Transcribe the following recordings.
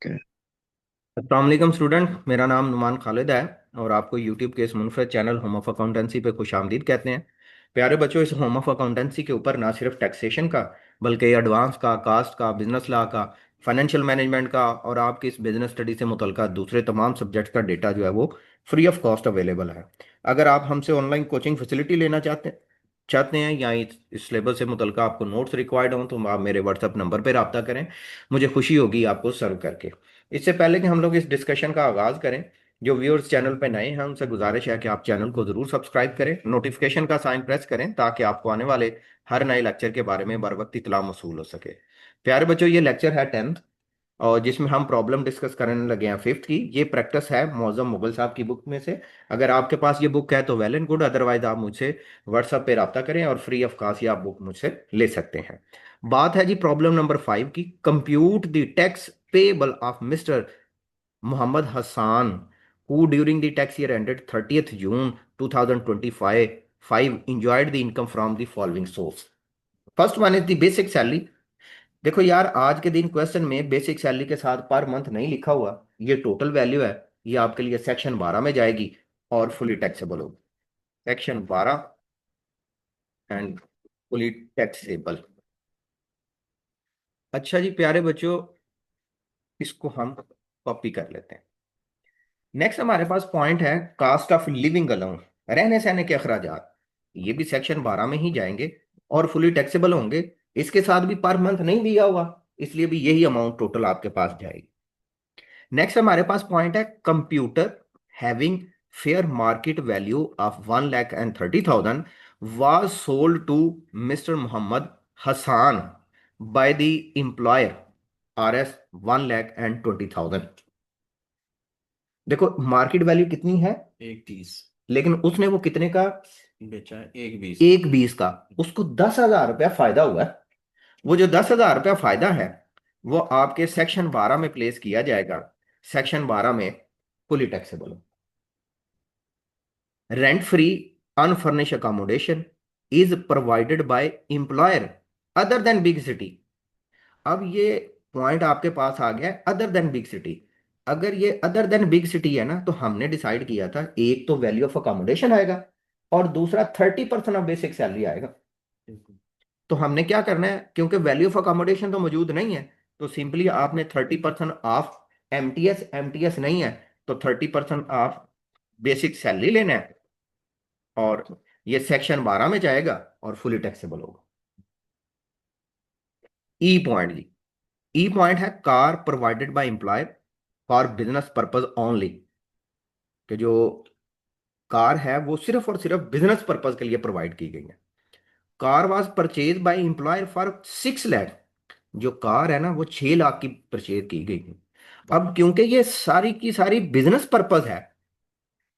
Okay. अस्सलाम वालेकुम student, मेरा नाम नुमान खालिद है और आपको यूट्यूब के इस मुनफरद चैनल होम ऑफ अकाउंटेंसी पे खुशामदीद कहते हैं। प्यारे बच्चों, इस होम ऑफ अकाउंटेंसी के ऊपर ना सिर्फ टैक्सेशन का बल्कि एडवांस का, कास्ट का, बिजनेस लॉ का, फाइनेंशियल मैनेजमेंट का और आपकी इस बिजनेस स्टडी से मुतल्लिका दूसरे तमाम सब्जेक्ट का डेटा जो है वो फ्री ऑफ कॉस्ट अवेलेबल है। अगर आप हमसे ऑनलाइन कोचिंग फैसिलिटी लेना चाहते हैं या इस सिलेबस से मुतल्लिका आपको नोट्स रिक्वायर्ड हों तो आप मेरे व्हाट्सएप नंबर पर रब्ता करें। मुझे खुशी होगी आपको सर्व करके। इससे पहले कि हम लोग इस डिस्कशन का आगाज करें, जो व्यूअर्स चैनल पर नए हैं उनसे गुजारिश है कि आप चैनल को जरूर सब्सक्राइब करें, नोटिफिकेशन का साइन प्रेस करें ताकि आपको आने वाले हर नए लेक्चर के बारे में बर वक्त इतला मौसूल हो सके। प्यारे बच्चों, ये लेक्चर है 10th और जिसमें हम प्रॉब्लम डिस्कस करने लगे हैं 5th की। ये प्रैक्टिस है मौजम मुगल साहब की बुक में से। अगर आपके पास ये बुक है तो वेल एंड गुड, अदरवाइज आप मुझसे व्हाट्सएप पे रब्ता करें और फ्री ऑफ कॉस्ट ये आप बुक मुझसे ले सकते हैं। बात है जी प्रॉब्लम नंबर 5 की। Compute the tax payable of mister Muhammad Hassan, who during the tax year ended 30th June 2025 enjoyed the income from the following source. First one is the basic salary. देखो यार, आज के दिन question में basic salary के साथ per month नहीं लिखा हुआ, ये टोटल वैल्यू है। ये आपके लिए सेक्शन 12 में जाएगी और फुली टैक्सेबल होगी। Section 12 and fully taxable. अच्छा जी प्यारे बच्चों, इसको हम कॉपी कर लेते हैं। नेक्स्ट हमारे पास पॉइंट है कास्ट ऑफ लिविंग अलाउंस, रहने सहने के अखराजात। ये भी सेक्शन 12 में ही जाएंगे और फुली टैक्सेबल होंगे। इसके साथ भी पर मंथ नहीं दिया हुआ, इसलिए भी यही अमाउंट टोटल आपके पास जाएगी। नेक्स्ट हमारे पास पॉइंट है computer having fair market value of 1,30,000 was sold to Mr. Muhammad Hassan by the employer RS 1,20,000। देखो मार्केट वैल्यू कितनी है? 1:30 लेकिन उसने वो कितने का? बेचा है, 1:20 का। 1,20 का। उसको 10,000 रुपया फायदा हुआ है। वो जो 10,000 रुपया फायदा है वो आपके सेक्शन 12 में प्लेस किया जाएगा। सेक्शन 12 में fully taxable. Rent free unfurnished accommodation is provided by employer other than big city. अब ये पॉइंट आपके पास आ गया अदर देन बिग सिटी। अगर ये अदर देन बिग सिटी है ना, तो हमने डिसाइड किया था एक तो वैल्यू ऑफ अकोमोडेशन आएगा और दूसरा 30% ऑफ बेसिक सैलरी आएगा। तो हमने क्या करना है, क्योंकि वैल्यू ऑफ अकोमोडेशन तो मौजूद नहीं है, तो सिंपली आपने 30% ऑफ एमटीएस, एमटीएस नहीं है तो 30% ऑफ बेसिक सैलरी लेना है और ये सेक्शन 12 में जाएगा और फुली टैक्सेबल होगा। ई पॉइंट जी। ई पॉइंट है car provided by employer for business purpose only. कि जो कार है वो सिर्फ और सिर्फ बिजनेस पर्पज के लिए प्रोवाइड की गई है। Car was purchase by employer for 6 lakh. जो कार है ना वो 6 लाख की परचेज की गई है। अब क्योंकि ये सारी की सारी बिजनेस पर्पज है,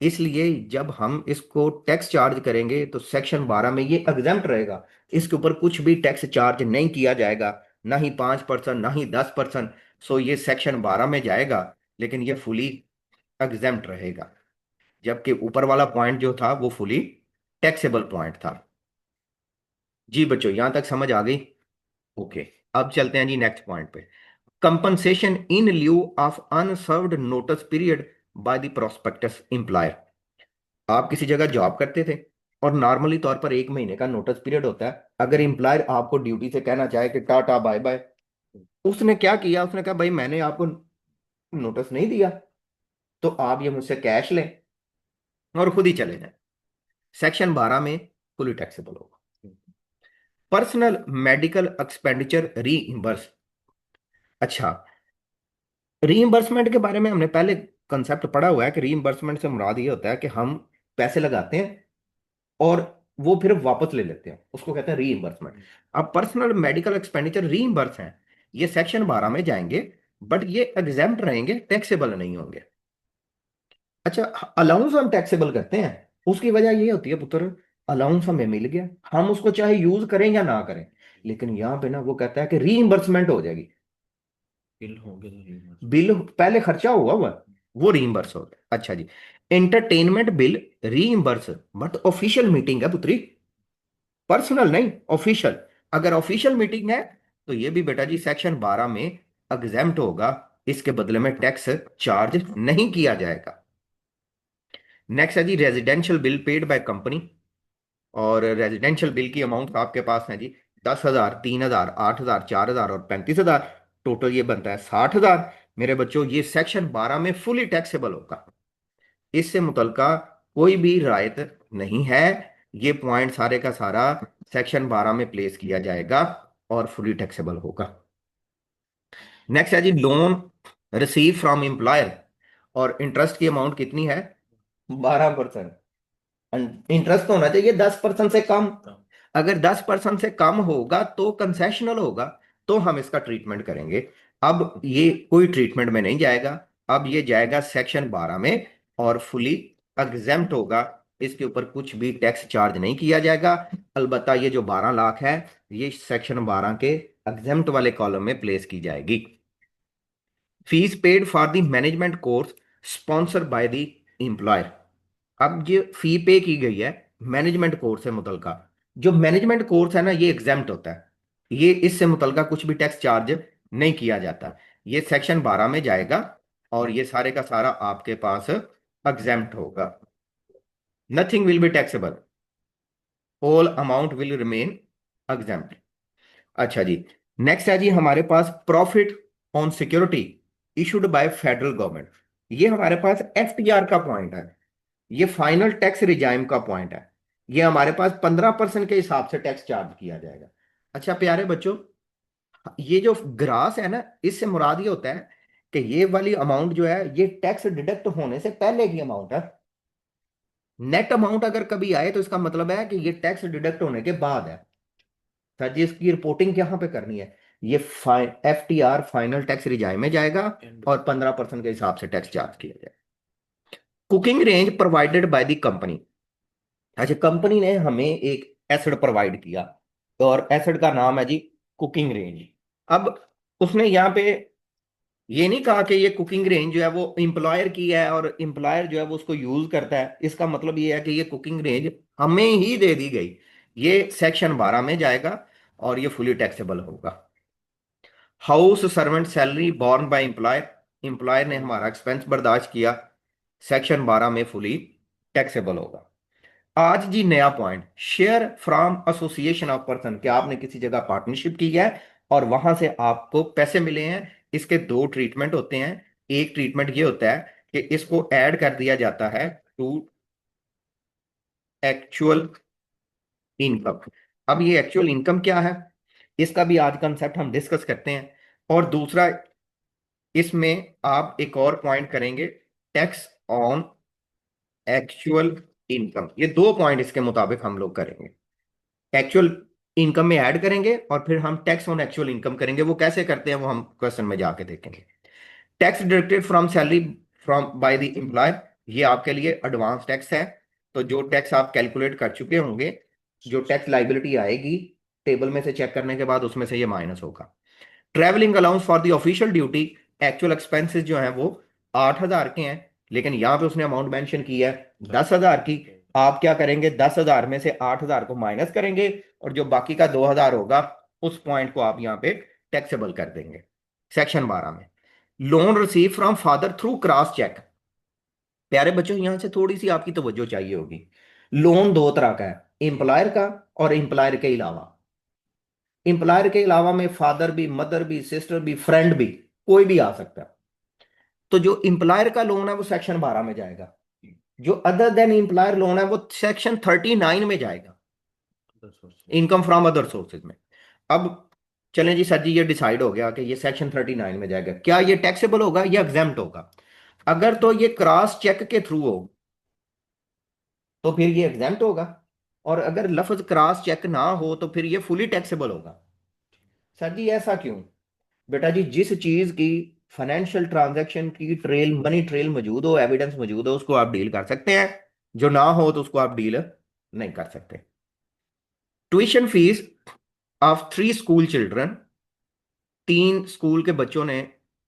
इसलिए जब हम इसको टैक्स चार्ज करेंगे तो सेक्शन 12 में ये एग्जेम्प्ट रहेगा। इसके ऊपर कुछ भी टैक्स चार्ज नहीं किया जाएगा, ना ही 5%, ना ही 10%। सो ये सेक्शन 12 में जाएगा, लेकिन ये फुली एग्जेम्प्ट रहेगा। जबकि ऊपर वाला पॉइंट जो था वो फुली टैक्सेबल पॉइंट था। जी बच्चों, यहां तक समझ आ गई? ओके। अब चलते हैं जी नेक्स्ट पॉइंट पे। Compensation in lieu of unserved notice period by the prospectus employer. आप किसी जगह जॉब करते थे और नॉर्मली तौर पर 1 महीने का नोटिस पीरियड होता है। अगर एम्प्लॉयर आपको ड्यूटी से कहना चाहे कि टाटा बाय बाय, उसने क्या किया, उसने कहा भाई मैंने आपको नोटिस नहीं दिया तो आप ये मुझसे कैश लें और खुद ही चले जाएं। सेक्शन 12 में फुली टैक्सेबल होगा। Personal medical expenditure reimburse. अच्छा, रीइंबर्समेंट के बारे में हमने पहले कंसेप्ट पढ़ा हुआ है कि रीइंबर्समेंट से मुराद ये होता है कि हम पैसे लगाते हैं और वो फिर वापस ले लेते हैं, उसको कहते हैं रीइंबर्समेंट। अब पर्सनल मेडिकल एक्सपेंडिचर रीइंबर्स हैं, ये सेक्शन 12 में जाएंगे, बट ये एग्जेम्प्ट रहेंगे, टैक्सेबल नहीं होंगे। अच्छा, अलाउंस हम टैक्सेबल करते हैं, उसकी वजह ये होती है पुत्र, अलाउंस हमें मिल गया, हम उसको चाहे यूज करें या ना करें, लेकिन यहाँ पे ना वो कहता है कि रीइंबर्समेंट हो जाएगी। बिल हो गया तो reimburse। बिल पहले खर्चा हुआ वो रीइंबर्स होता है। अच्छा जी, entertainment bill reimburse, but official meeting है पुत्री, पर्सनल नहीं, ऑफिशियल। अगर ऑफिशियल मीटिंग है तो ये भी बेटा जी सेक्शन 12 में एग्जेम्प्ट होगा इसके बदले में टैक्स चार्ज नहीं किया जाएगा। नेक्स्ट है जी residential bill paid by company. और रेजिडेंशियल बिल की अमाउंट आपके पास है जी 10,000, 3,000, 8,000, 4,000 और 35,000। टोटल ये बनता है 60,000। मेरे बच्चों ये सेक्शन 12 में फुली टैक्सेबल होगा, इससे मुतलका कोई भी रायत नहीं है। ये पॉइंट सारे का सारा सेक्शन 12 में प्लेस किया जाएगा और फुली टैक्सेबल होगा। नेक्स्ट है जी लोन रिसीव फ्रॉम एम्प्लॉयर। और इंटरेस्ट की अमाउंट कितनी है? 12%। इंटरेस्ट होना चाहिए 10% से कम। कम। अगर 10% से कम होगा तो कंसेशनल होगा, तो हम इसका ट्रीटमेंट करेंगे। अब ये कोई ट्रीटमेंट में नहीं जाएगा, अब ये जाएगा सेक्शन 12 में और फुली एग्जेम्प्ट होगा। इसके ऊपर कुछ भी टैक्स चार्ज नहीं किया जाएगा। अलबत्ता ये जो 12 लाख है ये सेक्शन 12 के एग्जेम्प्ट वाले कॉलम में प्लेस की जाएगी। Fees paid for the management course sponsor by the employer. अब ये फी पे की गई है मैनेजमेंट कोर्स से मुतलका। जो मैनेजमेंट कोर्स है ना ये एग्जाम्प्ट होता है, ये इससे मुतलका कुछ भी टैक्स चार्ज नहीं किया जाता। ये सेक्शन 12 में जाएगा और ये सारे का सारा आपके पास एग्जाम्प्ट होगा। Nothing will be taxable, all amount will remain exempt. अच्छा जी, नेक्स्ट है जी हमारे पास profit on security issued by federal government. ये हमारे पास एफटीआर का पॉइंट है, ये फाइनल टैक्स रिजाइम का पॉइंट है। ये हमारे पास 15% के हिसाब से टैक्स चार्ज किया जाएगा। अच्छा प्यारे बच्चों, ये जो ग्रास है ना इससे मुराद ये होता है कि ये वाली अमाउंट जो है ये टैक्स डिडक्ट होने से पहले की अमाउंट है। नेट अमाउंट अगर कभी आए तो इसका मतलब है कि ये टैक्स डिडक्ट होने के बाद है। सर जी इसकी रिपोर्टिंग यहाँ पे करनी है। ये एफटीआर फाइनल टैक्स रिजाइम में जाएगा एंड और 15% के हिसाब से टैक्स चार्ज किया जाएगा। Cooking range provided by the company. अच्छा कंपनी ने हमें एक एसिड प्रोवाइड किया और एसिड का नाम है जी कुकिंग रेंज। अब उसने यहाँ पे ये नहीं कहा कि ये कुकिंग रेंज जो है वो एम्प्लॉयर की है और एम्प्लॉयर जो है वो उसको यूज करता है। इसका मतलब ये है कि ये कुकिंग रेंज हमें ही दे दी गई। ये सेक्शन 12 में जाएगा और ये फुली टैक्सेबल होगा। House servant salary borne by employer. Employer ने हमारा एक्सपेंस बर्दाश्त किया, सेक्शन 12 में फुली टैक्सेबल होगा। आज जी नया point, share from association of person. क्या आपने किसी जगह पार्टनरशिप की है और वहां से आपको पैसे मिले हैं? इसके दो ट्रीटमेंट होते हैं। एक ट्रीटमेंट ये होता है कि इसको ऐड कर दिया जाता है टू एक्चुअल इनकम। अब ये एक्चुअल इनकम क्या है इसका भी आज कंसेप्ट हम डिस्कस करते हैं। और दूसरा इसमें आप एक और पॉइंट करेंगे, टैक्स ऑन एक्चुअल इनकम। ये दो पॉइंट इसके मुताबिक हम लोग करेंगे। एक्चुअल इनकम में ऐड करेंगे और फिर हम टैक्स ऑन एक्चुअल इनकम करेंगे। वो कैसे करते हैं वो हम क्वेश्चन में जाके देखेंगे। Tax deducted from salary from by the employer, ये आपके लिए एडवांस टैक्स है। तो जो टैक्स आप कैलकुलेट कर चुके होंगे, जो टैक्स लाइबिलिटी आएगी टेबल में से चेक करने के बाद उसमें से ये माइनस होगा। Travelling allowance for the official duty, actual expenses जो हैं वो 8,000 के हैं, लेकिन यहां पे उसने अमाउंट मेंशन की है 10,000 की। आप क्या करेंगे, 10,000 में से 8,000 को माइनस करेंगे और जो बाकी का 2,000 होगा उस पॉइंट को आप यहाँ पे टैक्सेबल कर देंगे सेक्शन 12 में। Loan receive from father through cross cheque. प्यारे बच्चों यहां से थोड़ी सी आपकी तवज्जो चाहिए होगी। लोन दो तरह का है, एम्प्लॉयर का और एम्प्लॉयर के अलावा। एम्प्लॉयर के अलावा में फादर भी, मदर भी, सिस्टर भी, फ्रेंड भी, कोई भी आ सकता है। तो जो एम्प्लॉयर का लोन है वो सेक्शन 12 में जाएगा। जो अदर देन एम्प्लॉयर लोन है वो सेक्शन 39 में जाएगा, इनकम फ्रॉम अदर सोर्सेज में। अब चलें जी सर जी, ये डिसाइड हो गया कि ये सेक्शन 39 में जाएगा। क्या ये टैक्सेबल होगा या एग्जेम्प्ट होगा? अगर तो ये क्रॉस चेक के थ्रू हो तो फिर ये एग्जेम्प्ट होगा, और अगर लफ्ज क्रॉस चेक ना हो तो फिर ये फुली टैक्सेबल होगा। सर जी ऐसा क्यों? बेटा जी जिस चीज की फाइनेंशियल ट्रांजैक्शन की ट्रेल, मनी ट्रेल मौजूद हो, एविडेंस मौजूद हो, उसको आप डील कर सकते हैं। जो ना हो तो उसको आप डील नहीं कर सकते। Tuition fees of 3 school children, 3 school के बच्चों ने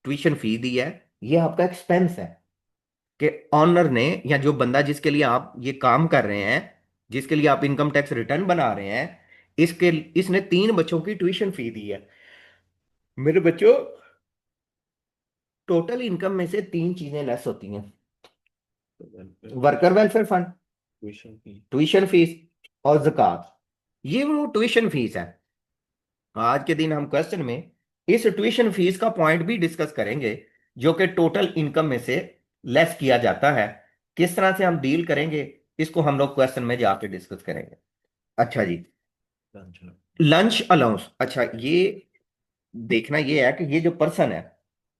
ट्यूशन फी दी है। ये आपका एक्सपेंस है कि ऑनर ने या जो बंदा जिसके लिए आप ये काम कर रहे हैं, जिसके लिए आप इनकम टैक्स रिटर्न बना रहे हैं, इसके इसने 3 बच्चों की ट्यूशन फी दी है। मेरे बच्चों टोटल इनकम में से तीन चीजें लेस होती हैं। Welfare, worker welfare fund, tuition fee. Tuition fees और ज़कात। ये वो ट्यूशन फीस है। आज के दिन हम क्वेश्चन में इस ट्यूशन फीस का पॉइंट भी डिस्कस करेंगे, जो कि टोटल इनकम में से लेस किया जाता है। किस तरह से हम डील करेंगे, इसको हम लोग क्वेश्चन में जाके डिस्कस करेंगे। अच्छा जी, लंच। Lunch allowance. अच्छा, ये देखना ये है कि ये जो पर्सन है,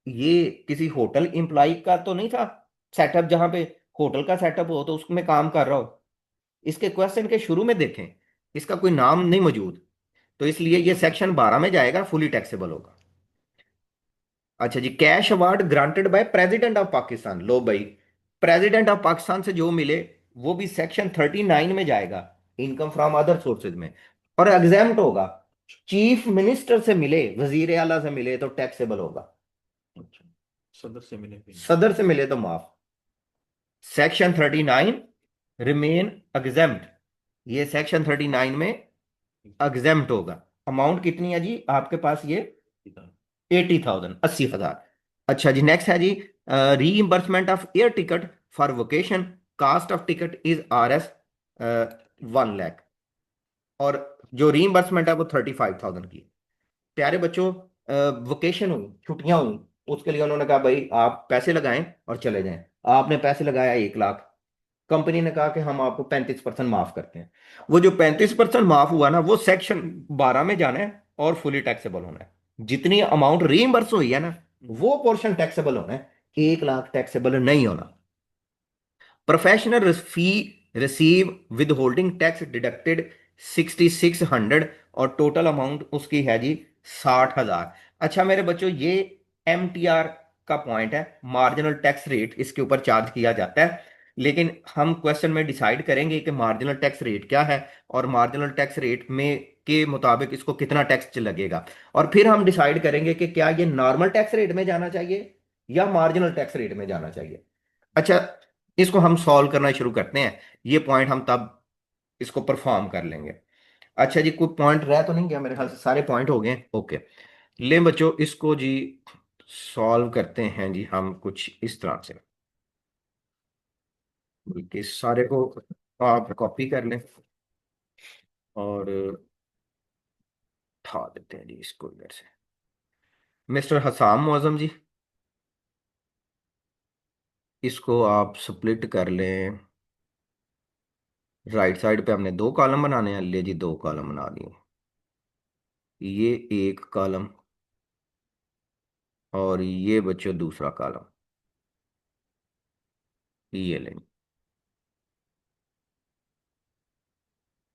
ये किसी होटल एम्प्लॉय का तो नहीं था सेटअप, जहां पे होटल का सेटअप हो तो उसमें काम कर रहा हो। इसके क्वेश्चन के शुरू में देखें, इसका कोई नाम नहीं मौजूद, तो इसलिए ये सेक्शन 12 में जाएगा, फुली टैक्सेबल होगा। अच्छा जी, cash award granted by president of Pakistan. लो भाई, प्रेसिडेंट ऑफ पाकिस्तान से जो मिले वो भी सेक्शन 39 में जाएगा, इनकम फ्रॉम अदर सोर्सेज में, और एग्जाम्प्ट होगा। चीफ मिनिस्टर से मिले, वजीर आला से मिले तो टैक्सेबल होगा, अच्छा, सदर से मिले भी नहीं। सदर से मिले तो माफ। सेक्शन 39 रिमेन एग्जेम्प्ट, ये सेक्शन 39 में एग्जेम्प्ट होगा। अमाउंट कितनी है जी आपके पास ये? किताब। 80,000, 80,000। अच्छा जी, नेक्स्ट है जी, reimbursement of air ticket for vocation, cost of ticket is RS 1 lakh, और जो रीइंबर्समेंट है वो 35,000 की है। प्यारे बच्चों, वोकेशन हुई, छुट्टियां हुई, उसके लिए उन्होंने कहा भाई आप पैसे लगाएं और चले जाएं। आपने पैसे लगाया 1 लाख, कंपनी ने कहा कि हम आपको 35% माफ करते हैं। वो जो 35% माफ हुआ ना, वो सेक्शन 12 में जाना है और फुली टैक्सेबल होना है। जितनी अमाउंट रीइंबर्स हुई है ना, वो पोर्शन टैक्सेबल होना है, 1 लाख टैक्सेबल नहीं होना। Professional fee receive with holding tax deducted 6600, और टोटल अमाउंट उसकी है जी 60,000। अच्छा मेरे बच्चों, ये MTR का पॉइंट है, मार्जिनल टैक्स रेट इसके ऊपर चार्ज किया जाता है। लेकिन हम क्वेश्चन में डिसाइड करेंगे कि मार्जिनल टैक्स रेट क्या है, और मार्जिनल टैक्स रेट में के मुताबिक इसको कितना टैक्स लगेगा, और फिर हम डिसाइड करेंगे कि क्या ये नॉर्मल टैक्स रेट में जाना चाहिए या मार्जिनल टैक्स रेट में जाना चाहिए। अच्छा, इसको हम सॉल्व करना शुरू करते हैं, ये पॉइंट हम तब इसको परफॉर्म कर लेंगे। अच्छा जी, कोई पॉइंट रह तो नहीं गया? मेरे ख्याल से सारे पॉइंट हो गए। ओके, ले बच्चों इसको जी सॉल्व करते हैं जी हम कुछ इस तरह से, बल्कि सारे को आप कॉपी कर लें और उठा देते हैं जी इसको इधर से। मिस्टर हसाम मौजम जी, इसको आप स्प्लिट कर लें। राइट साइड पे हमने 2 कॉलम बनाने हैं, ले जी 2 कॉलम बना दिए। ये एक कॉलम, और ये बच्चों दूसरा कॉलम, ये लेंगे।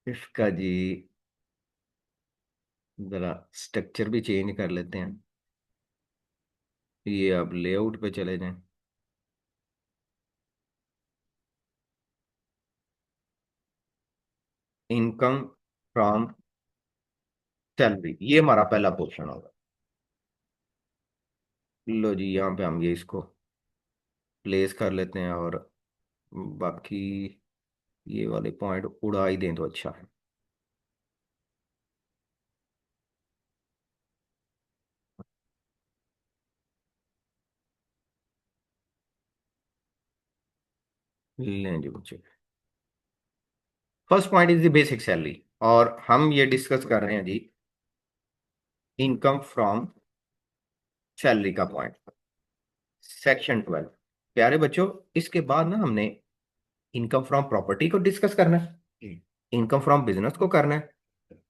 इसका जी जरा स्ट्रक्चर भी चेंज कर लेते हैं। ये अब लेआउट पे चले जाएं। इनकम फ्रॉम सैलरी, ये हमारा पहला पोर्शन होगा। लो जी, यहाँ पे हम ये इसको प्लेस कर लेते हैं, और बाकी ये वाले पॉइंट उड़ा ही दें तो अच्छा है। लें जी बच्चे, first point is the basic salary, और हम ये डिस्कस कर रहे हैं जी इनकम फ्रॉम सैलरी का पॉइंट, सेक्शन 12। प्यारे बच्चों, इसके बाद ना हमने इनकम फ्रॉम प्रॉपर्टी को डिस्कस करना है, जी। इनकम फ्रॉम बिजनेस को करना है,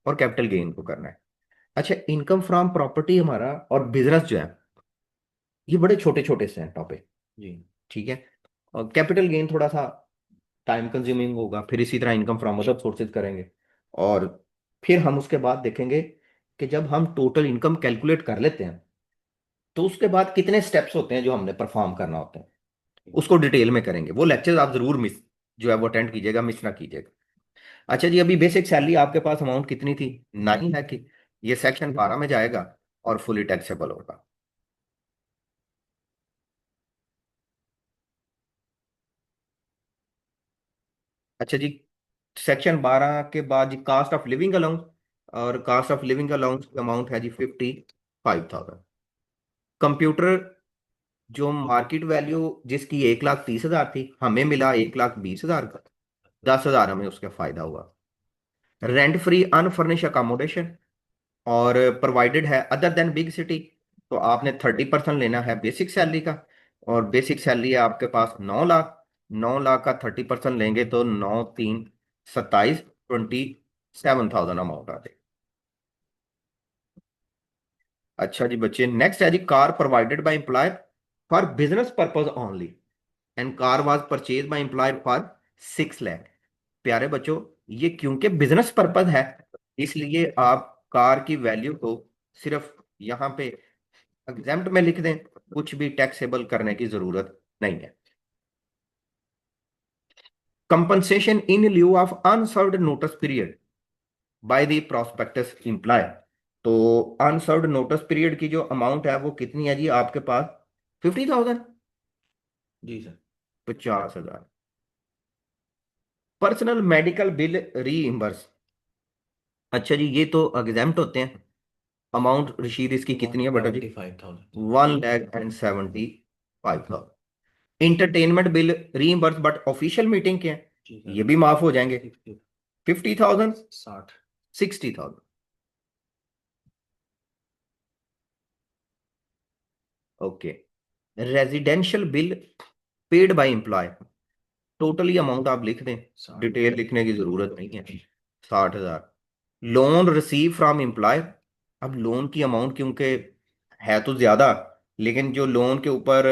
और कैपिटल गेन को करना है। अच्छा, इनकम फ्रॉम प्रॉपर्टी हमारा और बिजनेस जो है, ये बड़े छोटे छोटे से हैं टॉपिक, जी। ठीक है। और कैपिटल गेन थोड़ा सा टाइम कंज्यूमिंग होगा, फिर इसी तरह इनकम फ्रॉम अदर सोर्सेज करेंगे, और फिर हम उसके बाद देखेंगे कि जब हम टोटल इनकम कैलकुलेट कर लेते हैं तो उसके बाद कितने स्टेप्स होते हैं जो हमने परफॉर्म करना होते हैं, उसको डिटेल में करेंगे। वो लेक्चर आप जरूर मिस जो है वो अटेंड कीजिएगा, मिस ना कीजिएगा। अच्छा जी, अभी बेसिक सैलरी आपके पास अमाउंट कितनी थी? 9 लाख की। ये सेक्शन 12 में जाएगा और फुली टैक्सेबल होगा। अच्छा जी, सेक्शन 12 के बाद जी कास्ट ऑफ लिविंग अलाउंस, और कास्ट ऑफ लिविंग अलाउंस की अमाउंट है जी 55,000। कंप्यूटर जो मार्केट वैल्यू जिसकी 1,30,000 थी, हमें मिला 1,20,000 का, 10,000 हमें उसका फायदा हुआ। रेंट फ्री अनफर्निश अकोमोडेशन और प्रोवाइडेड है अदर देन बिग सिटी, तो आपने 30% लेना है बेसिक सैलरी का, और बेसिक सैलरी है आपके पास 9 लाख। 9 लाख का 30% लेंगे तो 9 3 27, 27,000 अमाउंट आ जाएगा। अच्छा जी बच्चे, नेक्स्ट है जी car provided by employ for business purpose only and car was purchase by employ for 6 lakh. प्यारे बच्चों, ये क्योंकि बिजनेस पर्पज है, इसलिए आप कार की वैल्यू को सिर्फ यहाँ पे एग्जाम्प्ट में लिख दें, कुछ भी टैक्सेबल करने की जरूरत नहीं है। Compensation in lieu of unserved notice period by the prospectus employ. तो अनसर्व्ड नोटिस पीरियड की जो अमाउंट है वो कितनी है जी आपके पास? 50,000, जी sir. 50,000। Personal medical bill reimburse, अच्छा जी ये तो एग्जाम्प्ट होते हैं। अमाउंट रशीद इसकी कितनी है बेटा जी? 75,000। 1,75,000। Entertainment bill reimburse but official meeting के हैं, जी सर। ये भी माफ हो जाएंगे। 50,000, 60। 60,000। Okay. Residential bill paid by employ, totally amount आप लिख दें, 60। डिटेल लिखने की जरूरत नहीं है। 60,000। लोन रिसीव फ्रॉम एम्प्लॉय, अब लोन की अमाउंट क्योंकि है तो ज्यादा, लेकिन जो लोन के ऊपर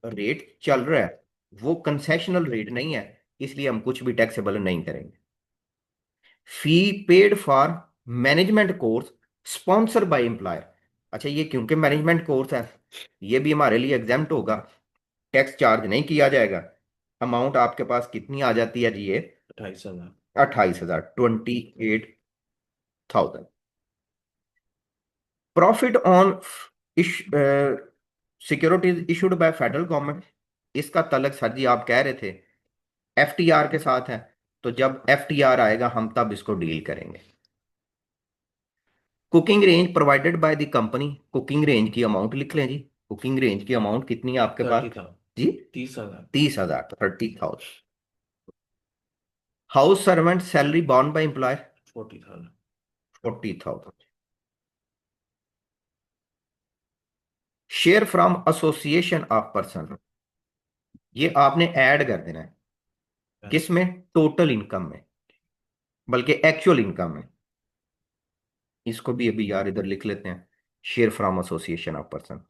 रेट चल रहा है वो कंसेशनल रेट नहीं है, इसलिए हम कुछ भी टैक्सेबल नहीं करेंगे। Fee paid for management course sponsor by employer, अच्छा ये क्योंकि मैनेजमेंट कोर्स है, ये भी हमारे लिए एग्जाम्प्ट होगा, टैक्स चार्ज नहीं किया जाएगा। अमाउंट आपके पास कितनी आ जाती है जी ये? 28,000। 28,000, 28,000। Profit on securities issued by federal government, इसका तलक सर जी आप कह रहे थे एफटीआर के साथ है, तो जब एफटीआर आएगा हम तब इसको डील करेंगे। Cooking range provided by the company, cooking range की अमाउंट लिख लें जी। कुकिंग रेंज की अमाउंट कितनी है आपके पास 30,000। जी? 30,000। 30,000, 30,000। House servant salary borne by employ, 40,000। 40,000। Share from association of person, ये आपने ऐड कर देना है किसमें? टोटल इनकम में, बल्कि एक्चुअल इनकम में। इसको भी अभी यार इधर लिख लेते हैं, share from association of person.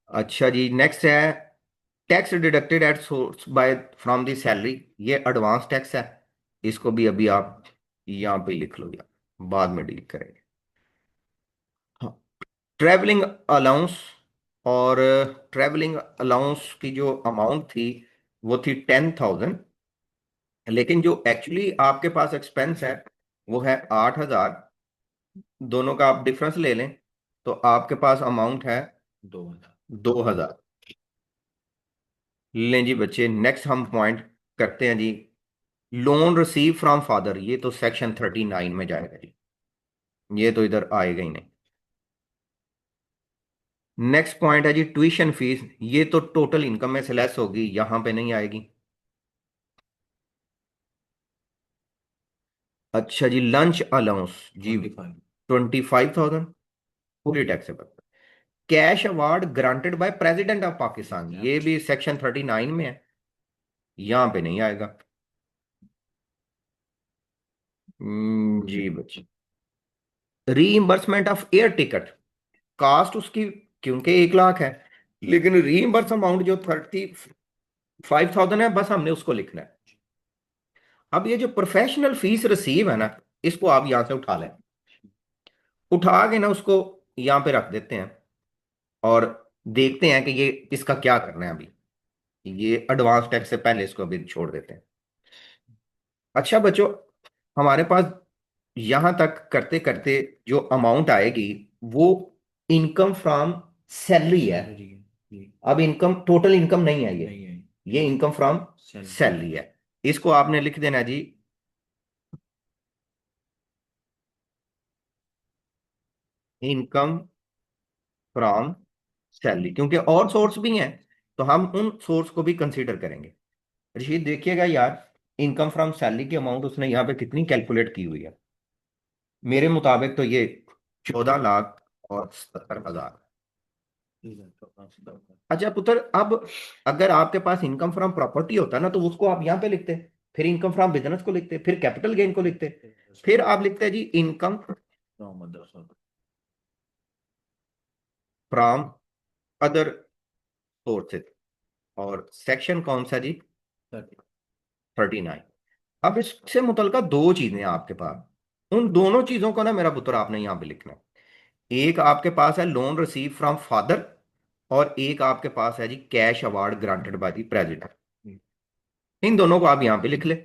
अच्छा जी नेक्स्ट है tax deducted at source by from the salary, ये एडवांस टैक्स है, इसको भी अभी आप यहाँ पे लिख लो यार, बाद में डील करेंगे। ट्रैवलिंग अलाउंस, और ट्रैवलिंग अलाउंस की जो अमाउंट थी वो थी 10,000, लेकिन जो एक्चुअली आपके पास एक्सपेंस है वो है 8,000। दोनों का आप डिफरेंस ले लें तो आपके पास अमाउंट है 2,000। 2,000। लें जी बच्चे, नेक्स्ट हम पॉइंट करते हैं जी, लोन रिसीव फ्रॉम फादर, ये तो सेक्शन 39 में जाएगा जी, ये तो इधर आएगा ही नहीं। नेक्स्ट पॉइंट है जी ट्यूशन फीस, ये तो टोटल इनकम में से लेस होगी, यहां पे नहीं आएगी। अच्छा जी लंच अलाउंस जी, 25। 25,000, पूरी taxable. Cash award granted by president of Pakistan, ये भी सेक्शन 39 में है, यहां पे नहीं आएगा। जी बच्चे, reimbursement of air ticket, cost उसकी क्योंकि 1 लाख है, लेकिन रीइंबर्स अमाउंट जो 35,000 है, बस हमने उसको लिखना है। अब ये जो प्रोफेशनल फीस रिसीव है ना, इसको आप यहां से उठा लें, उठा के ना उसको यहां पे रख देते हैं, और देखते हैं कि ये इसका क्या करना है अभी, ये एडवांस टैक्स से पहले इसको अभी छोड़ देते हैं। अच्छा बच्चों, हमारे पास यहां तक करते करते जो अमाउंट आएगी वो इनकम फ्रॉम सैलरी है। सैलरी है। जी। अब इनकम टोटल इनकम नहीं है नहीं है। ये इनकम फ्रॉम सैलरी। सैलरी है। इसको आपने लिख देना जी, इनकम फ्रॉम सैलरी, क्योंकि और सोर्स भी हैं, तो हम उन सोर्स को भी कंसीडर करेंगे। रशीद देखिएगा यार, इनकम फ्रॉम सैलरी की अमाउंट उसने यहाँ पे कितनी कैलकुलेट की हुई है। मेरे मुताबिक तो ये 14,70,000। ठीक है, तो हाँ, सीधा होगा। अच्छा पुत्र, अब अगर आपके पास इनकम फ्रॉम प्रॉपर्टी होता ना तो उसको आप यहाँ पे लिखते, फिर इनकम फ्रॉम बिजनेस को लिखते, फिर कैपिटल गेन को लिखते, फिर आप लिखते हैं जी इनकम नौ मदरसा। From other sources. और सेक्शन कौन सा जी? 30। 39। अब इससे मुतलका दो चीजें हैं आपके पास, उन दोनों चीजों को ना मेरा पुत्र आपने यहां पे लिखना है। एक आपके पास है लोन रिसीव फ्रॉम फादर, और एक आपके पास है जी cash award granted by the president. इन दोनों को आप यहां पे लिख ले।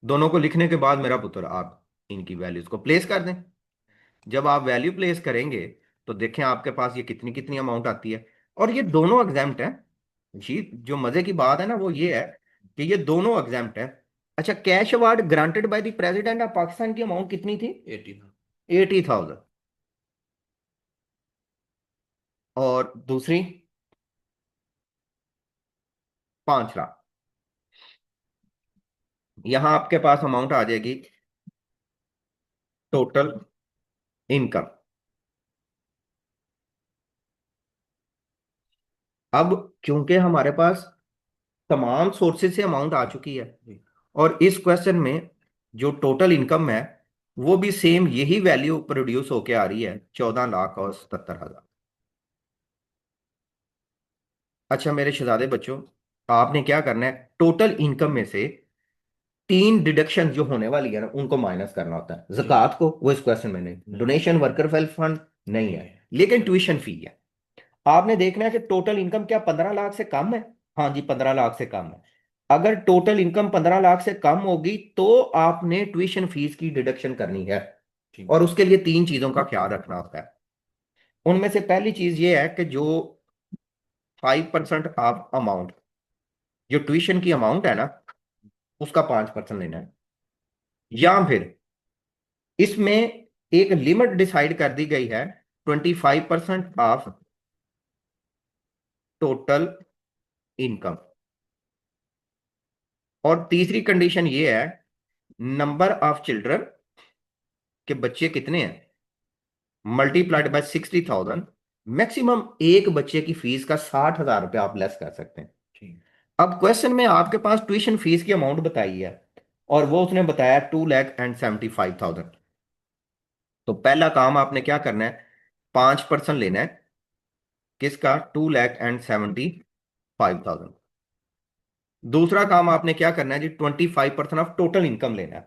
दोनों को लिखने के बाद मेरा पुत्र आप इनकी वैल्यूज को प्लेस कर दें। जब आप वैल्यू प्लेस करेंगे तो देखें आपके पास ये कितनी कितनी अमाउंट आती है। और ये दोनों एग्जाम्प्ट हैं जी। जो मजे की बात है ना वो ये है कि ये दोनों एग्जाम्प्ट है। अच्छा, cash award granted by the president of Pakistan की अमाउंट कितनी थी? 80 था। 80,000। और दूसरी 5 लाख। यहां आपके पास अमाउंट आ जाएगी टोटल इनकम। अब क्योंकि हमारे पास तमाम सोर्सेज से अमाउंट आ चुकी है, जी। और इस क्वेश्चन में जो टोटल इनकम है वो भी सेम यही वैल्यू प्रोड्यूस होके आ रही है, 14,70,000। अच्छा मेरे शहजादे बच्चों, आपने क्या करना है, टोटल इनकम में से 3 डिडक्शन जो होने वाली है ना उनको माइनस करना होता है। ठीक। जक़ात को वो इस क्वेश्चन में नहीं, नहीं। डोनेशन वर्कर वेलफेयर फंड नहीं नहीं है, है। लेकिन ट्यूशन फी है। आपने देखना है कि टोटल इनकम क्या 15 लाख से कम है? हाँ जी, 15 लाख से कम है। अगर टोटल इनकम 15 लाख से कम होगी तो आपने ट्यूशन फीस की डिडक्शन करनी है। ठीक। और उसके लिए 3 चीजों का ख्याल रखना होता है। उनमें से पहली चीज ये है कि जो 5% ऑफ अमाउंट, जो ट्यूशन की अमाउंट है ना उसका 5% लेना है। या फिर इसमें एक लिमिट डिसाइड कर दी गई है, 25% ऑफ टोटल इनकम। और तीसरी कंडीशन ये है, नंबर ऑफ चिल्ड्रन, के बच्चे कितने हैं, मल्टीप्लाइड बाय 60,000। मैक्सिमम एक बच्चे की फीस का 60,000 रुपये आप लेस कर सकते हैं। ठीक। अब क्वेश्चन में आपके पास ट्यूशन फीस की अमाउंट बताई है, और वो उसने बताया 2,75,000। तो पहला काम आपने क्या करना है, 5% लेना है किसका, 2,75,000। दूसरा काम आपने क्या करना है जी, 25% ऑफ टोटल इनकम लेना है,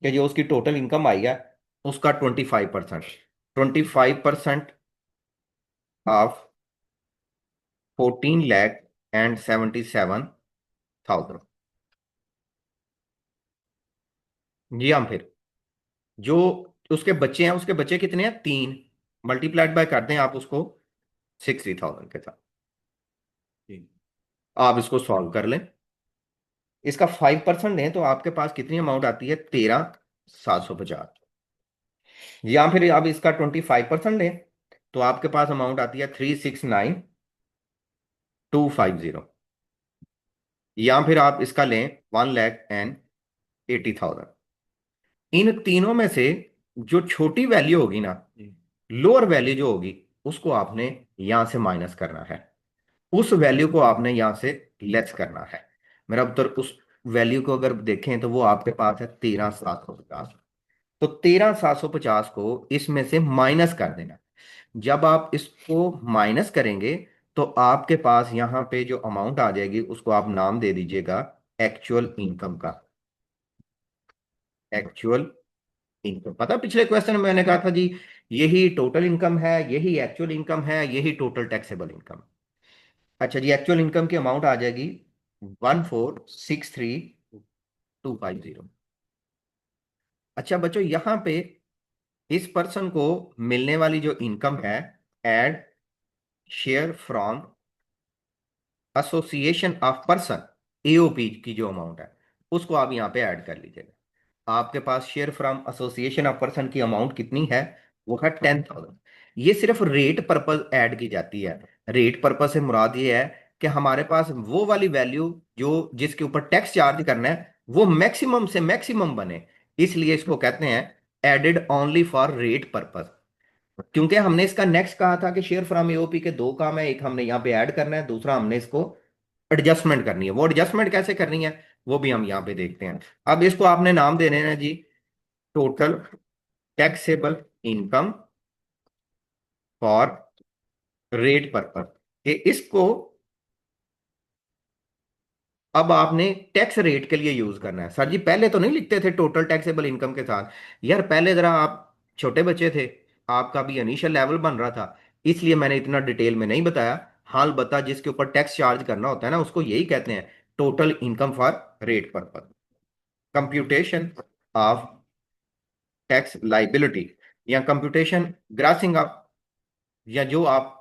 कि जो उसकी टोटल इनकम आई है उसका 25%। 25% ऑफ 14,77,000। जी हाँ, फिर जो उसके बच्चे हैं, उसके बच्चे कितने हैं, 3, मल्टीप्लाइड बाय कर दें आप उसको 60,000 के साथ। ठीक। आप इसको सॉल्व कर लें, इसका 5% लें तो आपके पास कितनी अमाउंट आती है, 13,750। या फिर आप इसका 25% लें तो आपके पास अमाउंट आती है 369,250। या फिर आप इसका लें 1,80,000। इन तीनों में से जो छोटी वैल्यू होगी ना, जी। लोअर वैल्यू जो होगी, उसको आपने यहां से माइनस करना है, उस वैल्यू को आपने यहां से लेस करना है। मेरा उत्तर, उस वैल्यू को अगर देखें तो वो आपके पास है 13,750। तो 13,750 को इसमें से माइनस कर देना। जब आप इसको माइनस करेंगे तो आपके पास यहां पे जो अमाउंट आ जाएगी उसको आप नाम दे दीजिएगा एक्चुअल इनकम का। एक्चुअल इनकम, पता पिछले क्वेश्चन में मैंने कहा था जी, यही टोटल इनकम है, यही एक्चुअल इनकम है, यही टोटल टैक्सेबल इनकम। अच्छा जी, एक्चुअल इनकम की अमाउंट आ जाएगी 1,46,3250। अच्छा बच्चों, यहां पे इस पर्सन को मिलने वाली जो इनकम है, add share from association of person, AOP की जो अमाउंट है उसको आप यहां पे ऐड कर लीजिएगा। आपके पास share from association of person की अमाउंट कितनी है, वो है 10,000। ये सिर्फ रेट पर्पस ऐड की जाती है। रेट पर्पस से मुराद ये है कि हमारे पास वो वाली वैल्यू जो जिसके ऊपर टैक्स चार्ज करना है वो मैक्सिमम से मैक्सिमम बने, इसलिए इसको कहते हैं added only for rate purpose. क्योंकि हमने इसका नेक्स्ट कहा था कि शेयर फ्रॉम एओपी के दो काम है, एक हमने यहाँ पे ऐड करना है, दूसरा हमने इसको एडजस्टमेंट करनी है। वो एडजस्टमेंट कैसे करनी है वो भी हम यहाँ पे देखते हैं। अब इसको आपने नाम देने हैं जी total taxable income for rate purpose, कि इसको अब आपने टैक्स रेट के लिए यूज करना है। सर जी पहले तो नहीं लिखते थे टोटल टैक्सेबल इनकम के साथ? यार पहले जरा आप छोटे बच्चे थे, आपका भी इनिशियल लेवल बन रहा था, इसलिए मैंने इतना डिटेल में नहीं बताया। हाल बता जिसके ऊपर टैक्स चार्ज करना होता है ना उसको यही कहते हैं total income for rate purpose. Computation of tax liability या कंप्यूटेशन ग्रासिंग ऑफ, या जो आप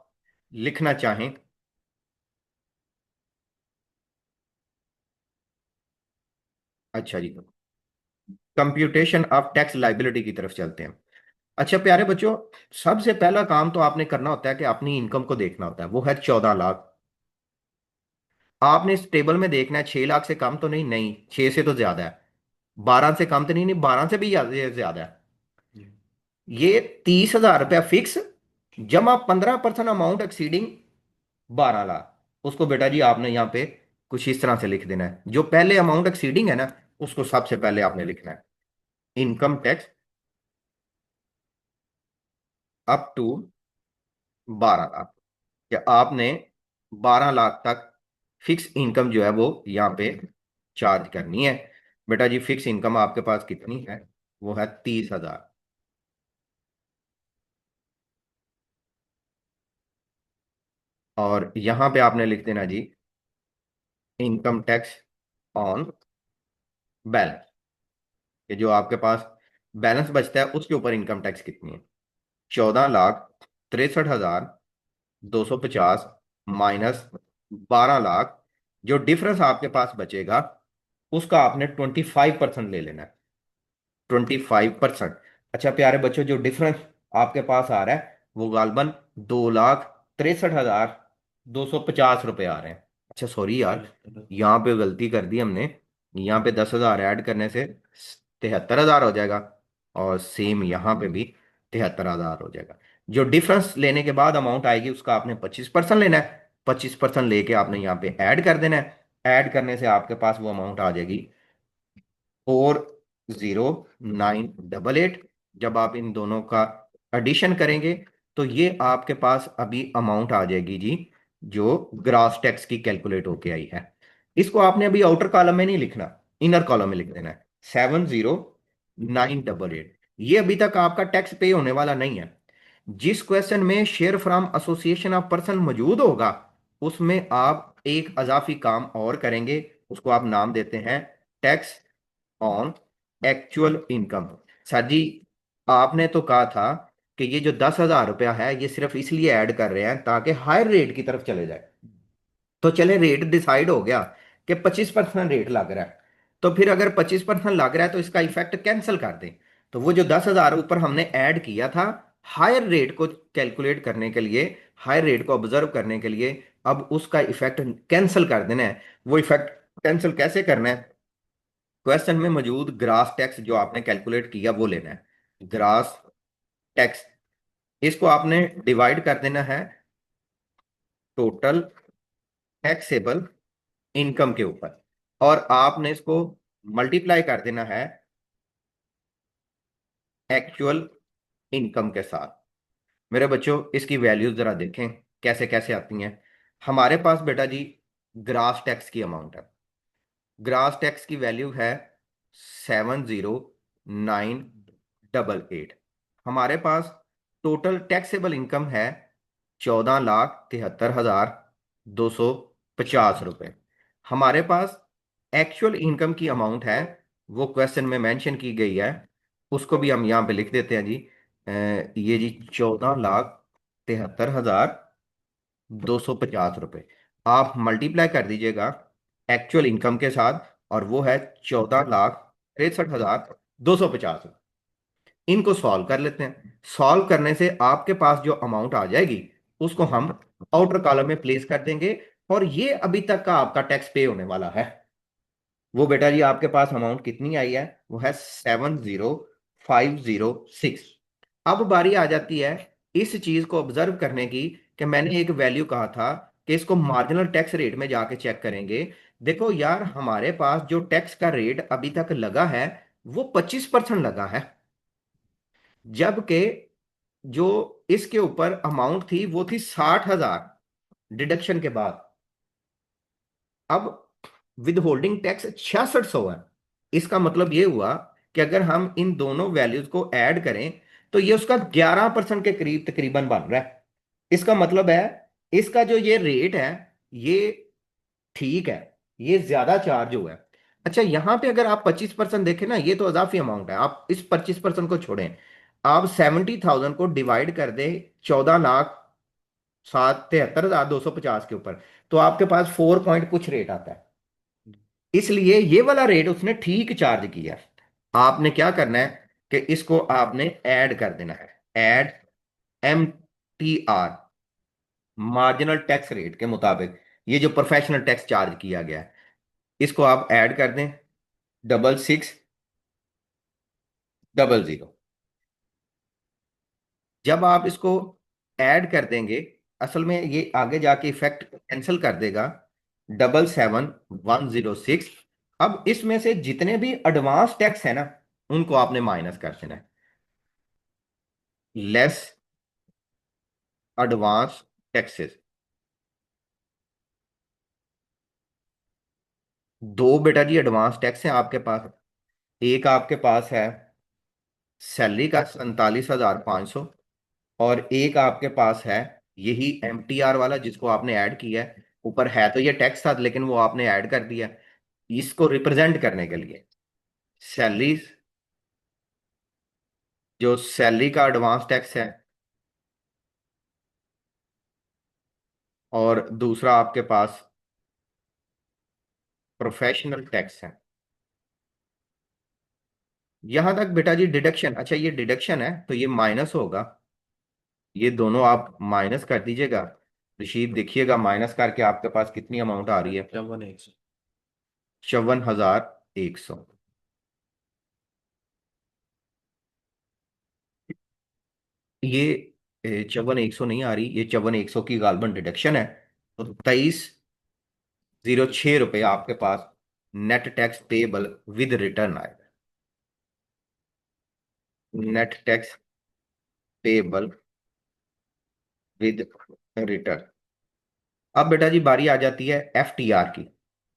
लिखना चाहें। अच्छा जी, कंप्यूटेशन ऑफ टैक्स लाइबिलिटी की तरफ चलते हैं। अच्छा प्यारे बच्चों, सबसे पहला काम तो आपने करना होता है कि अपनी इनकम को देखना होता है, वो है 14 लाख। आपने इस टेबल में देखना है 6 लाख से कम तो नहीं, नहीं 6 से तो ज्यादा है, 12 से कम तो नहीं, नहीं 12 से भी ज्यादा है। जी। ये 30,000 रुपया फिक्स, जमा 15% अमाउंट एक्सीडिंग 12 लाख। उसको बेटा जी आपने यहाँ पे कुछ इस तरह से लिख देना है, जो पहले अमाउंट एक्सीडिंग है ना उसको सबसे पहले आपने लिखना है income tax up to 12 lakh. कि आपने 12 लाख तक फिक्स इनकम जो है वो यहाँ पे चार्ज करनी है। बेटा जी फिक्स इनकम आपके पास कितनी है? वो है 30,000। और यहाँ पे आपने लिख देना जी इनकम टैक्स ऑन बैलेंस, कि जो आपके पास बैलेंस बचता है उसके ऊपर इनकम टैक्स कितनी है। 14,63,250 माइनस 12 लाख, जो डिफरेंस आपके पास बचेगा उसका आपने 25% ले लेना है। 25%। अच्छा प्यारे बच्चों, जो डिफरेंस आपके पास आ रहा है वो गालबन 2,63,250 रुपये आ रहे हैं। अच्छा सॉरी यार, यहाँ पे गलती कर दी हमने, यहाँ पे 10,000 ऐड करने से 73,000 हो जाएगा, और सेम यहाँ पे भी 73,000 हो जाएगा। जो डिफरेंस लेने के बाद अमाउंट आएगी उसका आपने 25% लेना है, 25% लेके आपने यहाँ पे ऐड कर देना है। ऐड करने से आपके पास वो अमाउंट आ जाएगी 40988। जब आप इन दोनों का एडिशन करेंगे तो ये आपके पास अभी अमाउंट आ जाएगी जी, जो ग्रास टैक्स की कैलकुलेट होके आई है। इसको आपने अभी आउटर कॉलम में नहीं लिखना, इनर कॉलम में लिख देना है 70988। ये अभी तक आपका टैक्स पे होने वाला नहीं है। जिस क्वेश्चन में share from association of person मौजूद होगा उसमें आप एक अजाफी काम और करेंगे, उसको आप नाम देते हैं tax on actual income. Sir जी आपने तो कहा था कि ये जो 10,000 रुपया है ये सिर्फ इसलिए ऐड कर रहे हैं ताकि हायर रेट की तरफ चले जाए। तो चले रेट डिसाइड हो गया कि 25% रेट लग रहा है, तो फिर अगर 25% लग रहा है तो इसका इफेक्ट कैंसिल कर दें। तो वो जो 10,000 ऊपर हमने ऐड किया था हायर रेट को कैलकुलेट करने के लिए, हायर रेट को ऑब्जर्व करने के लिए, अब उसका इफेक्ट कैंसिल कर देना है। वो इफेक्ट कैंसिल कैसे करना है? क्वेश्चन में मौजूद ग्रास टैक्स जो आपने कैलकुलेट किया वो लेना है, ग्रास टैक्स। इसको आपने डिवाइड कर देना है टोटल टैक्सेबल इनकम के ऊपर, और आपने इसको मल्टीप्लाई कर देना है एक्चुअल इनकम के साथ। मेरे बच्चों इसकी वैल्यूज जरा देखें कैसे कैसे आती हैं। हमारे पास बेटा जी ग्रास टैक्स की अमाउंट है, ग्रास टैक्स की वैल्यू है 70988। हमारे पास टोटल टैक्सेबल इनकम है 14,73,250 रुपये। हमारे पास एक्चुअल इनकम की अमाउंट है, वो क्वेश्चन में मेंशन की गई है, उसको भी हम यहाँ पे लिख देते हैं जी। ये जी 14,73,250 रुपये। आप मल्टीप्लाई कर दीजिएगा एक्चुअल इनकम के साथ, और वो है 14,63,250। इनको सॉल्व कर लेते हैं। सॉल्व करने से आपके पास जो अमाउंट आ जाएगी उसको हम आउटर कॉलम में प्लेस कर देंगे, और ये अभी तक का आपका टैक्स पे होने वाला है। वो बेटा जी आपके पास अमाउंट कितनी आई है, वो है 70506। अब बारी आ जाती है इस चीज को ऑब्जर्व करने की, कि मैंने एक वैल्यू कहा था कि इसको मार्जिनल टैक्स रेट में जाके चेक करेंगे। देखो यार, हमारे पास जो टैक्स का रेट अभी तक लगा है वो 25% लगा है, जबकि जो इसके ऊपर अमाउंट थी वो थी 60,000 डिडक्शन के बाद। अब विद होल्डिंग टैक्स 6600 है। इसका मतलब ये हुआ कि अगर हम इन दोनों वैल्यूज को ऐड करें तो ये उसका 11% के करीब तकरीबन बन रहा है। इसका मतलब है इसका जो ये रेट है ये ठीक है, ये ज्यादा चार्ज हुआ है। अच्छा, यहां पे अगर आप 25% देखें ना, ये तो अजाफी अमाउंट है, आप इस 25% को छोड़ें, आप 70,000 को डिवाइड कर दें 14,73,250 के ऊपर, तो आपके पास 4 पॉइंट कुछ रेट आता है। इसलिए ये वाला रेट उसने ठीक चार्ज किया। आपने क्या करना है कि इसको आपने ऐड कर देना है, add MTR, marginal tax rate के मुताबिक ये जो प्रोफेशनल टैक्स चार्ज किया गया है, इसको आप ऐड कर दें 6600। जब आप इसको ऐड कर देंगे, असल में ये आगे जाके इफेक्ट कैंसिल कर देगा, 77106। अब इसमें से जितने भी एडवांस टैक्स है ना, उनको आपने माइनस कर देना है, लेस एडवांस टैक्सेस। दो बेटा जी एडवांस टैक्स हैं आपके पास। एक आपके पास है सैलरी का 47,500, और एक आपके पास है यही MTR वाला जिसको आपने ऐड किया है। ऊपर है तो ये टैक्स था, लेकिन वो आपने ऐड कर दिया इसको रिप्रेजेंट करने के लिए। सैलरी, जो सैलरी का एडवांस टैक्स है, और दूसरा आपके पास प्रोफेशनल टैक्स है। यहां तक बेटा जी डिडक्शन, अच्छा ये डिडक्शन है तो ये माइनस होगा, ये दोनों आप माइनस कर दीजिएगा। रिशीव देखिएगा माइनस करके आपके पास कितनी अमाउंट आ रही है, 51,100। 54,100। ये 54,100 नहीं आ रही, ये 54,100 की गालबन डिडक्शन है। तो 23,06 रुपये आपके पास net tax payable with return आएगा, net tax payable with return. अब बेटा जी बारी आ जाती है FTR की,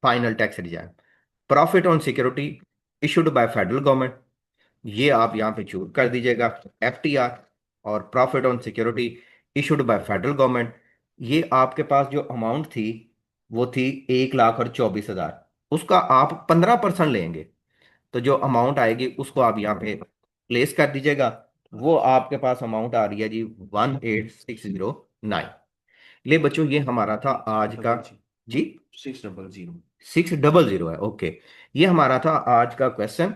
final tax reserve, profit on security issued by federal government. ये आप यहाँ पे चूज कर दीजिएगा FTR, और profit on security issued by federal government. ये आपके पास जो अमाउंट थी वो थी 1,24,000, उसका आप 15% लेंगे, तो जो अमाउंट आएगी उसको आप यहाँ पे प्लेस कर दीजिएगा। वो आपके पास अमाउंट आ रही है जी 18,609। ले बच्चों, ये हमारा था आज का। डबल जी। जी, 600। 600 है, ओके। ये हमारा था आज का क्वेश्चन,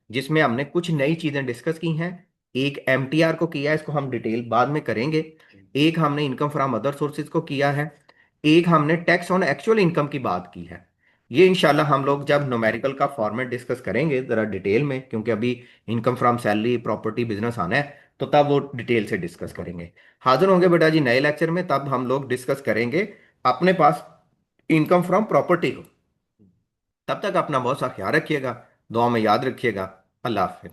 जिसमें हमने कुछ नई चीजें डिस्कस की हैं। एक MTR को किया है, इसको हम डिटेल बाद में करेंगे। एक हमने इनकम फ्रॉम अदर सोर्सेज को किया है। एक हमने टैक्स ऑन एक्चुअल इनकम की बात की है। ये इंशाल्लाह हम लोग जब न्यूमेरिकल का फॉर्मेट डिस्कस करेंगे जरा डिटेल में, क्योंकि अभी income from salary property business आना है, तो तब वो डिटेल से डिस्कस करेंगे। हाजिर होंगे बेटा जी नए लेक्चर में, तब हम लोग डिस्कस करेंगे अपने पास इनकम फ्रॉम प्रॉपर्टी को। तब तक अपना बहुत सा ख्याल रखिएगा, दुआ में याद रखिएगा। अल्लाह हाफिज।